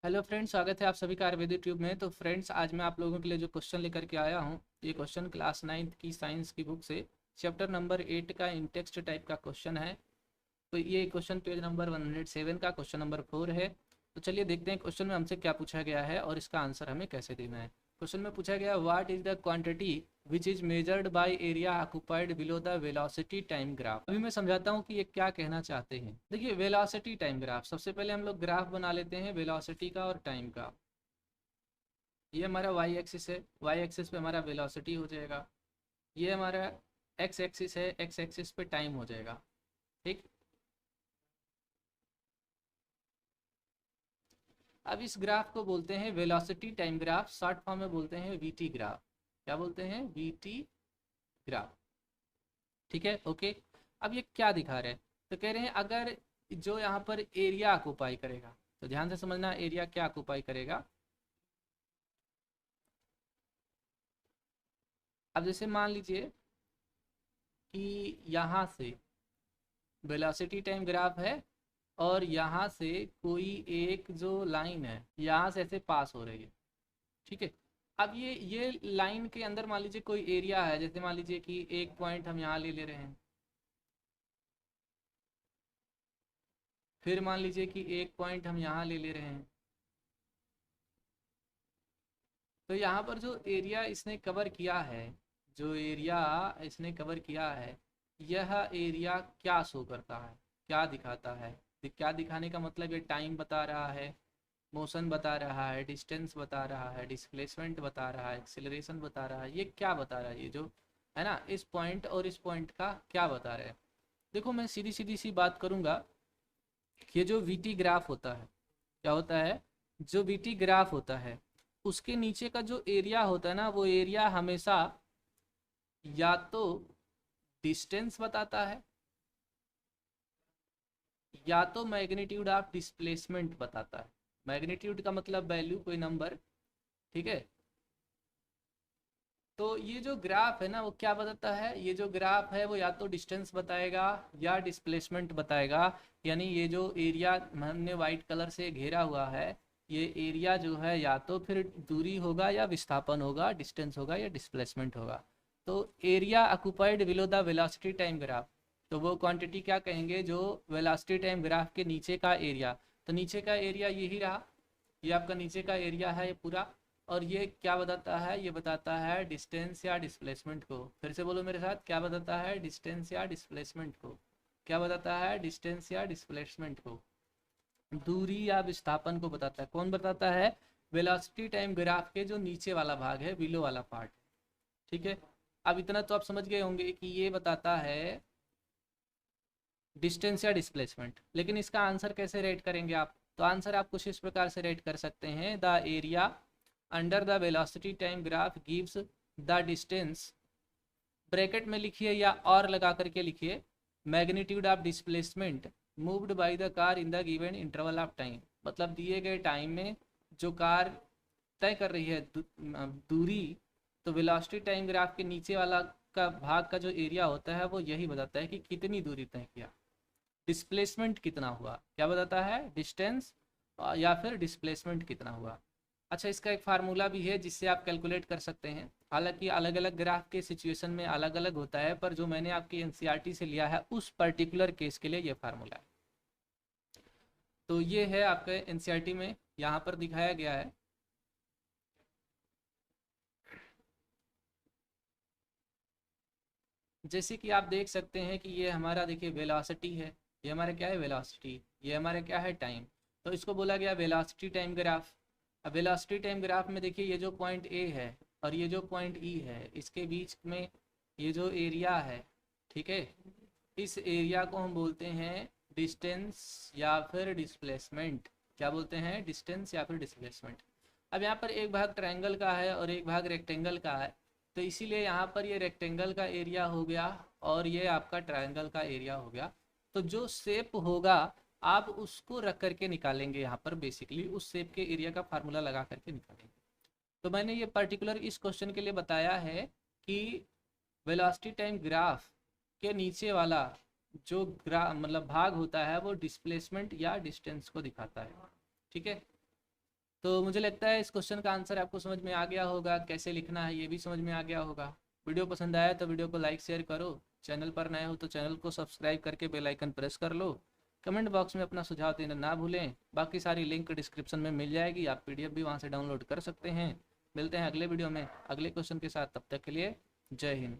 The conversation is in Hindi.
हेलो फ्रेंड्स, स्वागत है आप सभी का आयुर्वेदिक ट्यूब में। तो फ्रेंड्स, आज मैं आप लोगों के लिए जो क्वेश्चन लेकर के आया हूँ, ये क्वेश्चन क्लास 9th की साइंस की बुक से चैप्टर नंबर 8 का इन टेक्स्ट टाइप का क्वेश्चन है। तो ये क्वेश्चन पेज नंबर 107 का क्वेश्चन नंबर 4 है। तो चलिए देखते हैं क्वेश्चन में हमसे क्या पूछा गया है और इसका आंसर हमें कैसे देना है। क्वेश्चन में पूछा गया, what is the quantity which is measured by area occupied below the velocity time graph. अभी मैं समझाता हूँ कि ये क्या कहना चाहते हैं। देखिए, वेलोसिटी टाइम ग्राफ, सबसे पहले हम लोग ग्राफ बना लेते हैं वेलोसिटी का और टाइम का। ये हमारा वाई एक्सिस है, वाई एक्सिस पे हमारा वेलोसिटी हो जाएगा। ये हमारा एक्स एक्सिस है, एक्स एक्सिस पे टाइम हो जाएगा। ठीक। अब इस ग्राफ को बोलते हैं velocity time graph, short form में बोलते हैं वीटी ग्राफ। क्या बोलते हैं? VT graph. ठीक है, ओके। अब ये क्या दिखा रहे हैं? तो कह रहे हैं अगर जो यहाँ पर एरिया ऑक्युपाई करेगा, तो ध्यान से समझना, एरिया क्या ऑक्युपाई करेगा। अब जैसे मान लीजिए कि यहाँ से वेलोसिटी टाइम ग्राफ है और यहाँ से कोई एक जो लाइन है यहाँ से ऐसे पास हो रही है। ठीक है। अब ये लाइन के अंदर मान लीजिए कोई एरिया है, जैसे मान लीजिए कि एक पॉइंट हम यहाँ ले ले रहे हैं, फिर मान लीजिए कि एक पॉइंट हम यहाँ ले ले रहे हैं। तो यहाँ पर जो एरिया इसने कवर किया है, जो एरिया इसने कवर किया है, यह एरिया क्या शो करता है, क्या दिखाता है? क्या दिखाने का मतलब, ये टाइम बता रहा है, मोशन बता रहा है, डिस्टेंस बता रहा है, डिस्प्लेसमेंट बता रहा है, एक्सेलरेशन बता रहा है। ये क्या बता रहा है? ये जो है ना, इस पॉइंट और इस पॉइंट का क्या बता रहे हैं? देखो, मैं सीधी सीधी सी बात करूंगा। ये जो वीटी ग्राफ होता है, क्या होता है? जो वीटी ग्राफ होता है, उसके नीचे का जो एरिया होता है ना, वो एरिया हमेशा या तो डिस्टेंस बताता है या तो मैग्नीट्यूड ऑफ डिस्प्लेसमेंट बताता है। मैग्नीट्यूड का मतलब वैल्यू, कोई नंबर। ठीक है। तो ये जो ग्राफ है ना, वो क्या बताता है? ये जो ग्राफ है वो या तो डिस्टेंस बताएगा या डिस्प्लेसमेंट बताएगा। यानी ये जो एरिया हमने वाइट कलर से घेरा हुआ है, ये एरिया जो है या तो फिर दूरी होगा या विस्थापन होगा, डिस्टेंस होगा या डिस्प्लेसमेंट होगा। तो area occupied below the velocity time graph, तो वो क्वांटिटी क्या कहेंगे? जो वेलोसिटी टाइम ग्राफ के नीचे का एरिया। तो नीचे का एरिया यही रहा, ये आपका नीचे का एरिया है ये पूरा। और ये क्या बताता है? ये बताता है डिस्टेंस या डिस्प्लेसमेंट को। फिर से बोलो मेरे साथ, क्या बताता है? डिस्टेंस या डिस्प्लेसमेंट को। क्या बताता है? डिस्टेंस या डिस्प्लेसमेंट को। दूरी या विस्थापन को बताता है। कौन बताता है? वेलोसिटी टाइम ग्राफ के जो नीचे वाला भाग है, बिलो वाला पार्ट। ठीक है। अब इतना तो आप समझ गए होंगे कि ये बताता है डिस्टेंस या डिस्प्लेसमेंट। लेकिन इसका आंसर कैसे रेट करेंगे आप? तो आंसर आप कुछ इस प्रकार से रेट कर सकते हैं, the area under the velocity time graph gives the distance, bracket में लिखिए या और लगा करके लिखिए, magnitude of displacement moved by the car in the given interval of time. मतलब दिए गए टाइम में जो कार तय कर रही है दूरी, तो वेलोसिटी टाइम ग्राफ के नीचे वाला का भाग का जो एरिया होता है वो यही बताता है कि कितनी दूरी तय किया। डिस्प्लेसमेंट कितना हुआ, क्या बताता है? डिस्टेंस या फिर डिस्प्लेसमेंट कितना हुआ। अच्छा, इसका एक फार्मूला भी है जिससे आप कैलकुलेट कर सकते हैं। हालांकि अलग अलग ग्राफ के सिचुएशन में अलग अलग होता है, पर जो मैंने आपकी एनसीईआरटी से लिया है उस पर्टिकुलर केस के लिए ये फार्मूला है। तो ये है आपके एनसीईआरटी में यहाँ पर दिखाया गया है। जैसे कि आप देख सकते हैं कि ये हमारा, देखिए, वेलोसिटी है। ये हमारा क्या है? वेलोसिटी। ये हमारा क्या है? टाइम। तो इसको बोला गया वेलोसिटी टाइम ग्राफ। अब वेलोसिटी टाइम ग्राफ में देखिए, ये जो पॉइंट ए है और ये जो पॉइंट ई है, इसके बीच में ये जो एरिया है, ठीक है, इस एरिया को हम बोलते हैं डिस्टेंस या फिर डिस्प्लेसमेंट। क्या बोलते हैं? डिस्टेंस या फिर डिस्प्लेसमेंट। अब यहाँ पर एक भाग ट्रायंगल का है और एक भाग रेक्टेंगल का है, तो इसीलिए यहाँ पर ये रेक्टेंगल का एरिया हो गया और ये आपका ट्रायंगल का एरिया हो गया। तो जो शेप होगा आप उसको रख करके निकालेंगे, यहाँ पर बेसिकली उस शेप के एरिया का फार्मूला लगा करके निकालेंगे। तो मैंने ये पर्टिकुलर इस क्वेश्चन के लिए बताया है कि वेलोसिटी टाइम ग्राफ के नीचे वाला जो मतलब भाग होता है वो डिस्प्लेसमेंट या डिस्टेंस को दिखाता है। ठीक है। तो मुझे लगता है इस क्वेश्चन का आंसर आपको समझ में आ गया होगा, कैसे लिखना है ये भी समझ में आ गया होगा। वीडियो पसंद आया तो वीडियो को लाइक शेयर करो, चैनल पर नए हो तो चैनल को सब्सक्राइब करके बेल आइकन प्रेस कर लो। कमेंट बॉक्स में अपना सुझाव देना ना भूलें। बाकी सारी लिंक डिस्क्रिप्शन में मिल जाएगी, आप PDF भी वहाँ से डाउनलोड कर सकते हैं। मिलते हैं अगले वीडियो में अगले क्वेश्चन के साथ, तब तक के लिए जय हिंद।